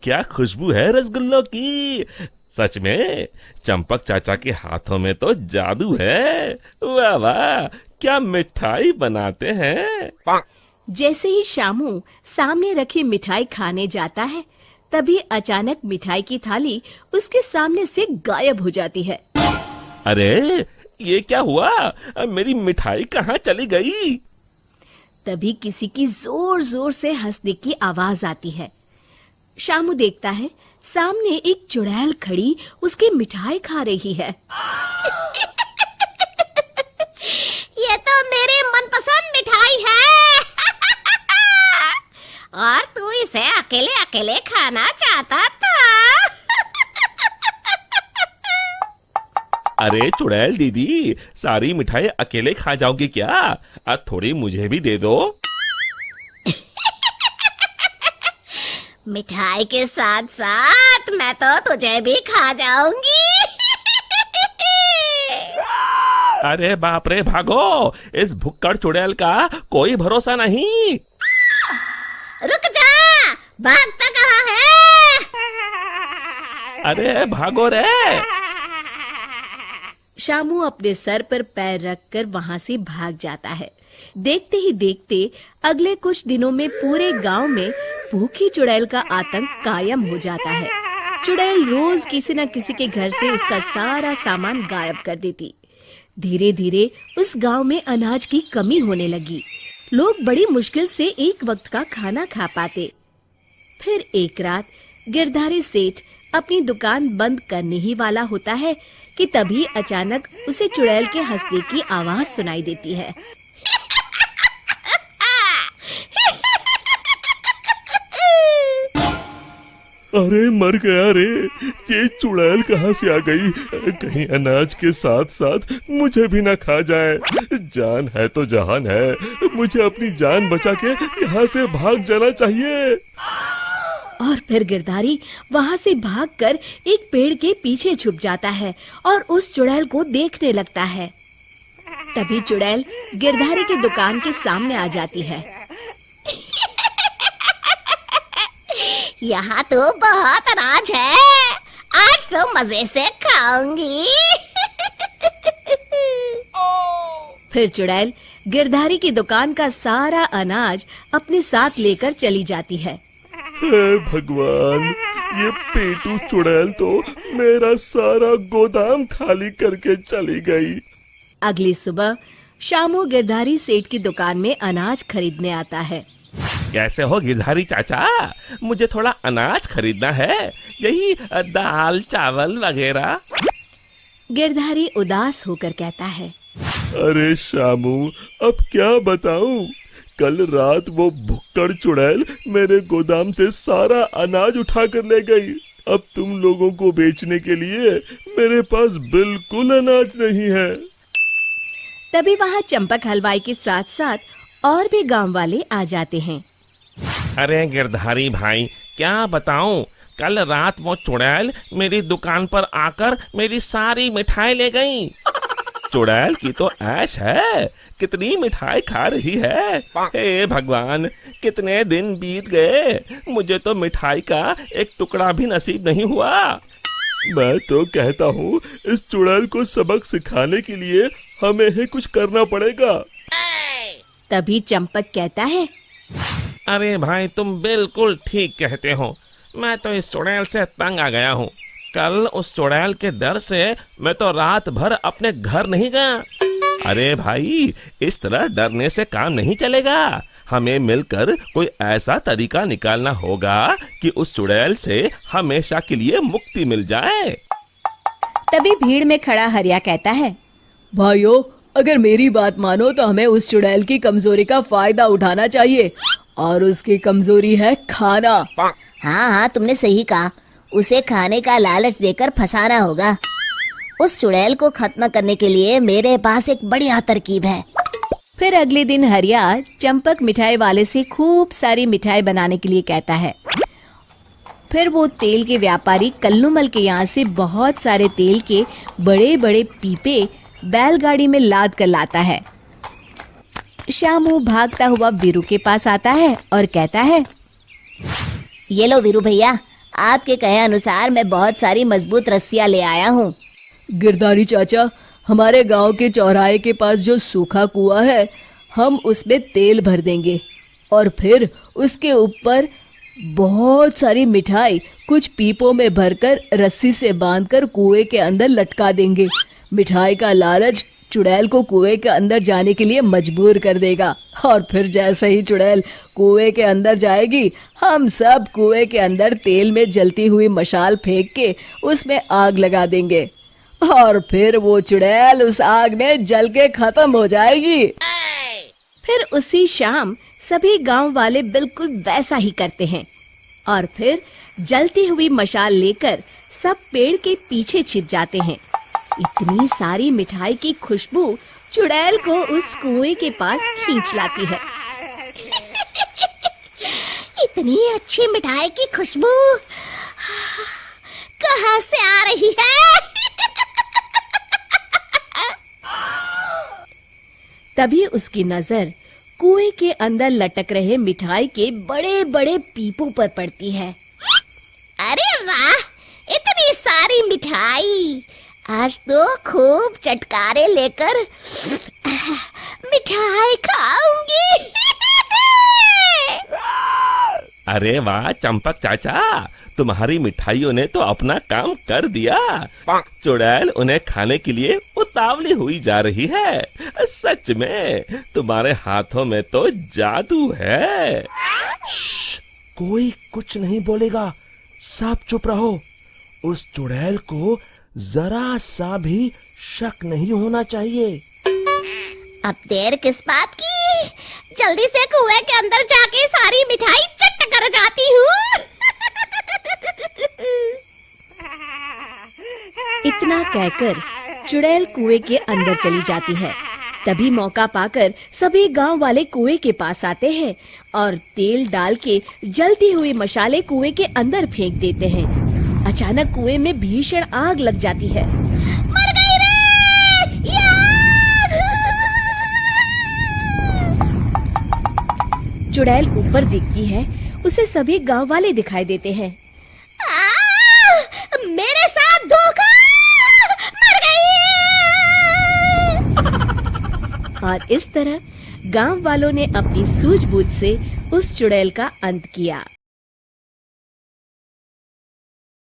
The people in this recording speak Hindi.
क्या खुशबू है रसगुल्लों की। सच में चंपक चाचा के हाथों में तो जादू है। वाह वाह, क्या मिठाई बनाते हैं। जैसे ही शामू सामने रखी मिठाई खाने जाता है, तभी अचानक मिठाई की थाली उसके सामने से गायब हो जाती है। अरे ये क्या हुआ, मेरी मिठाई कहाँ चली गई। तभी किसी की जोर जोर से हंसने की आवाज आती है। शामू देखता है सामने एक चुड़ैल खड़ी उसकी मिठाई खा रही है। ये तो मेरी मनपसंद मिठाई है। और तू इसे अकेले अकेले खाना चाहता था। अरे चुड़ैल दीदी, सारी मिठाई अकेले खा जाओगी क्या? अब थोड़ी मुझे भी दे दो। मिठाई के साथ साथ मैं तो तुझे भी खा जाऊंगी। अरे बाप रे, भागो, इस भुक्कड़ चुड़ैल का कोई भरोसा नहीं। रुक जा, भागता कहाँ है? अरे भागो रे। शामू अपने सर पर पैर रखकर वहां से भाग जाता है। देखते ही देखते अगले कुछ दिनों में पूरे गांव में भूखी चुड़ैल का आतंक कायम हो जाता है। चुड़ैल रोज किसी न किसी के घर से उसका सारा सामान गायब कर देती। धीरे धीरे उस गांव में अनाज की कमी होने लगी। लोग बड़ी मुश्किल से एक वक्त का खाना खा पाते। फिर एक रात गिरधारी सेठ अपनी दुकान बंद करने ही वाला होता है कि तभी अचानक उसे चुड़ैल के हंसने की आवाज सुनाई देती है। अरे मर गया रे, ये चुड़ैल कहाँ से आ गई? कहीं अनाज के साथ साथ मुझे भी ना खा जाए। जान है तो जहान है, मुझे अपनी जान बचा के यहाँ से भाग जाना चाहिए। और फिर गिरधारी वहां से भागकर एक पेड़ के पीछे छुप जाता है और उस चुड़ैल को देखने लगता है। तभी चुड़ैल गिरधारी की दुकान के सामने आ जाती है। यहाँ तो बहुत अनाज है, आज तो मजे से खाऊंगी। फिर चुड़ैल गिरधारी की दुकान का सारा अनाज अपने साथ लेकर चली जाती है। हे भगवान, ये पेटू चुड़ैल तो मेरा सारा गोदाम खाली करके चली गई। अगली सुबह शामू गिरधारी सेठ की दुकान में अनाज खरीदने आता है। कैसे हो गिरधारी चाचा, मुझे थोड़ा अनाज खरीदना है, यही दाल चावल वगैरह। गिरधारी उदास होकर कहता है, अरे शामू, अब क्या बताऊं, कल रात वो भुक्कड़ चुड़ैल मेरे गोदाम से सारा अनाज उठा कर ले गई। अब तुम लोगों को बेचने के लिए मेरे पास बिल्कुल अनाज नहीं है। तभी वहाँ चंपक हलवाई के साथ साथ और भी गांव वाले आ जाते हैं। अरे गिरधारी भाई, क्या बताऊं, कल रात वो चुड़ैल मेरी दुकान पर आकर मेरी सारी मिठाई ले गई। चुड़ैल की तो ऐश है, कितनी मिठाई खा रही है। हे भगवान, कितने दिन बीत गए, मुझे तो मिठाई का एक टुकड़ा भी नसीब नहीं हुआ। मैं तो कहता हूँ इस चुड़ैल को सबक सिखाने के लिए हमें ही कुछ करना पड़ेगा। तभी चंपक कहता है, अरे भाई, तुम बिल्कुल ठीक कहते हो, मैं तो इस चुड़ैल से तंग आ गया हूँ। कल उस चुड़ैल के डर से मैं तो रात भर अपने घर नहीं गया। अरे भाई, इस तरह डरने से काम नहीं चलेगा, हमें मिलकर कोई ऐसा तरीका निकालना होगा कि उस चुड़ैल से हमेशा के लिए मुक्ति मिल जाए। तभी भीड़ में खड़ा हरिया कहता है, भाइयों, अगर मेरी बात मानो तो हमें उस चुड़ैल की कमजोरी का फायदा उठाना चाहिए, और उसकी कमजोरी है खाना। हाँ हाँ, तुमने सही कहा, उसे खाने का लालच देकर फंसाना होगा। उस चुड़ैल को खत्म करने के लिए मेरे पास एक बढ़िया तरकीब है। फिर अगले दिन हरिया चंपक मिठाई वाले से खूब सारी मिठाई बनाने के लिए कहता है। फिर वो तेल के व्यापारी कल्लूमल के यहाँ से बहुत सारे तेल के बड़े बड़े पीपे बैलगाड़ी में लाद कर लाता है। शामू भागता हुआ वीरू के पास आता है और कहता है, ये लो वीरू भैया, आपके कहे अनुसार मैं बहुत सारी मजबूत रस्सियां ले आया हूँ। गिरधारी चाचा, हमारे गांव के चौराहे के पास जो सूखा कुआं है, हम उसमें तेल भर देंगे और फिर उसके ऊपर बहुत सारी मिठाई कुछ पीपों में भरकर रस्सी से बांधकर कुएं के अंदर लटका देंगे। मिठाई का लालच चुड़ैल को कुएं के अंदर जाने के लिए मजबूर कर देगा और फिर जैसे ही चुड़ैल कुएं के अंदर जाएगी, हम सब कुएं के अंदर तेल में जलती हुई मशाल फेंक के उसमें आग लगा देंगे और फिर वो चुड़ैल उस आग में जल के खत्म हो जाएगी। फिर उसी शाम सभी गांव वाले बिल्कुल वैसा ही करते हैं और फिर जलती हुई मशाल लेकर सब पेड़ के पीछे छिप जाते हैं। इतनी सारी मिठाई की खुशबू चुड़ैल को उस कुएं के पास खींच लाती है। इतनी अच्छी मिठाई की खुशबू कहाँ से आ रही है? तभी उसकी नजर कुएं के अंदर लटक रहे मिठाई के बड़े बड़े पीपों पर पड़ती है। अरे वाह, इतनी सारी मिठाई! आज तो खूब चटकारे लेकर मिठाई खाऊंगी। अरे वाह चंपक चाचा, तुम्हारी मिठाइयों ने तो अपना काम कर दिया। चुड़ैल उन्हें खाने के लिए उतावली हुई जा रही है। सच में तुम्हारे हाथों में तो जादू है। कोई कुछ नहीं बोलेगा, सब चुप रहो। उस चुड़ैल को जरा सा भी शक नहीं होना चाहिए। अब देर किस बात की? जल्दी से कुएं के अंदर जाके सारी मिठाई चट कर जाती हूँ। इतना कहकर चुड़ैल कुएं के अंदर चली जाती है। तभी मौका पाकर सभी गांव वाले कुएं के पास आते हैं और तेल डाल के जलती हुई मशाले कुएं के अंदर फेंक देते हैं। अचानक कुएं में भीषण आग लग जाती है। मर गई रे! चुड़ैल ऊपर दिखती है, उसे सभी गांव वाले दिखाई देते हैं। मेरे साथ धोखा! मर गई! और इस तरह गांव वालों ने अपनी सूझबूझ से उस चुड़ैल का अंत किया।